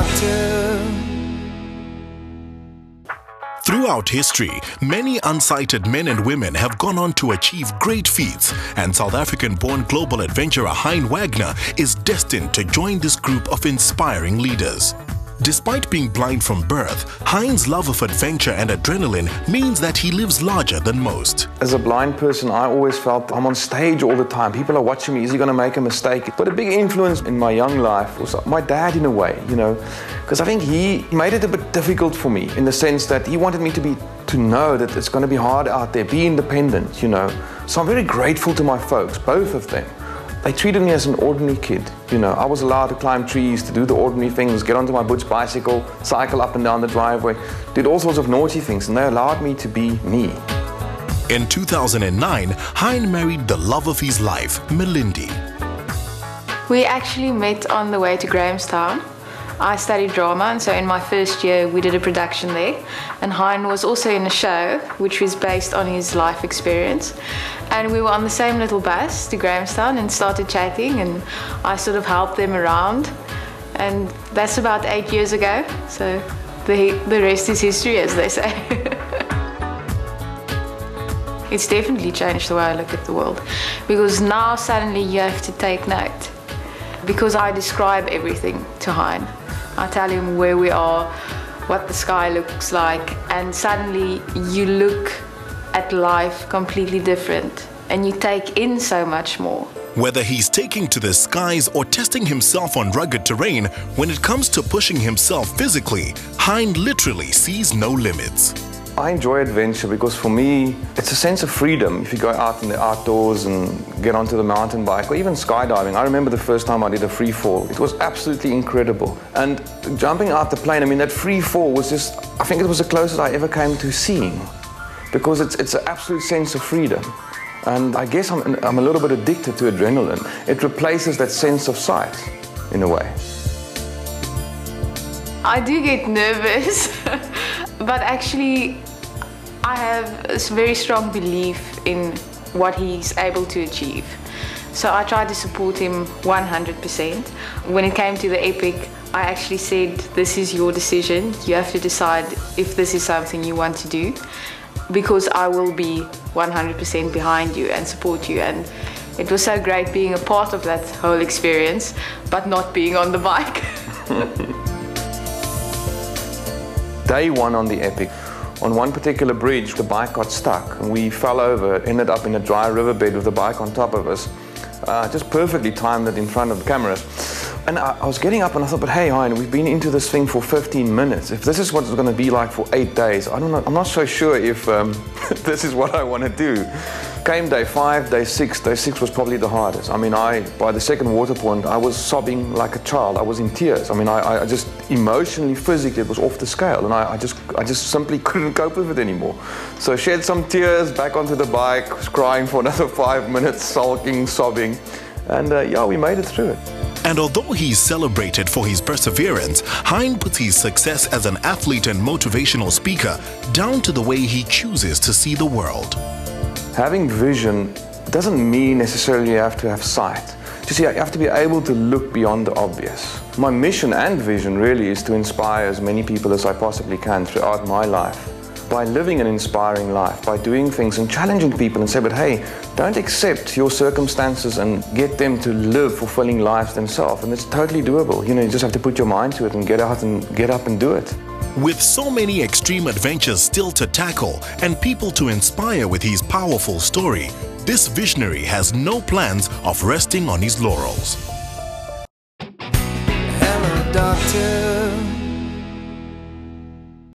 doctor. Throughout history, many unsighted men and women have gone on to achieve great feats, and South African-born global adventurer Hein Wagner is destined to join this group of inspiring leaders. Despite being blind from birth, Hein's love of adventure and adrenaline means that he lives larger than most. As a blind person, I always felt I'm on stage all the time. People are watching me, is he going to make a mistake? But a big influence in my young life was my dad in a way, because I think he made it a bit difficult for me in the sense that he wanted me to know that it's going to be hard out there, be independent, So I'm very grateful to my folks, both of them. They treated me as an ordinary kid, I was allowed to climb trees, to do the ordinary things, get onto my Butch bicycle, cycle up and down the driveway, did all sorts of naughty things, and they allowed me to be me. In 2009, Hein married the love of his life, Melindy. We actually met on the way to Grahamstown. I studied drama, and so in my first year we did a production there, and Hein was also in a show which was based on his life experience, and we were on the same little bus to Grahamstown and started chatting, and I sort of helped them around, and that's about 8 years ago, so the rest is history, as they say. It's definitely changed the way I look at the world, because now suddenly you have to take note, because I describe everything to Hein. I tell him where we are, what the sky looks like, and suddenly you look at life completely different and you take in so much more. Whether he's taking to the skies or testing himself on rugged terrain, when it comes to pushing himself physically, Hein literally sees no limits. I enjoy adventure because for me, it's a sense of freedom. If you go out in the outdoors and get onto the mountain bike or even skydiving. I remember the first time I did a free fall. It was absolutely incredible. And jumping out the plane, that free fall was just, I think it was the closest I ever came to seeing, because it's an absolute sense of freedom. And I guess I'm a little bit addicted to adrenaline. It replaces that sense of sight, in a way. I do get nervous, but actually I have a very strong belief in what he's able to achieve. So I try to support him 100%. When it came to the epic, I actually said, this is your decision. You have to decide if this is something you want to do, because I will be 100% behind you and support you. And it was so great being a part of that whole experience, but not being on the bike. Day one on the epic, on one particular bridge, the bike got stuck and we fell over, ended up in a dry riverbed with the bike on top of us. Just perfectly timed it in front of the cameras. And I was getting up and I thought, but hey, Hein, we've been into this thing for 15 minutes. If this is what it's going to be like for 8 days, I don't know, I'm not so sure if this is what I want to do. Came day 5, day 6. Day 6 was probably the hardest. By the second water point, I was sobbing like a child. I was in tears. I just emotionally, physically, it was off the scale, and I just simply couldn't cope with it anymore. So shed some tears, back onto the bike, was crying for another 5 minutes, sulking, sobbing, and yeah, we made it through it. And although he's celebrated for his perseverance, Hein puts his success as an athlete and motivational speaker down to the way he chooses to see the world. Having vision doesn't mean necessarily you have to have sight. You see, you have to be able to look beyond the obvious. My mission and vision really is to inspire as many people as I possibly can throughout my life. By living an inspiring life, by doing things and challenging people and say, but hey, don't accept your circumstances and get them to live fulfilling lives themselves. And it's totally doable. You just have to put your mind to it and get out and get up and do it. With so many extreme adventures still to tackle and people to inspire with his powerful story, this visionary has no plans of resting on his laurels. Hello, doctor.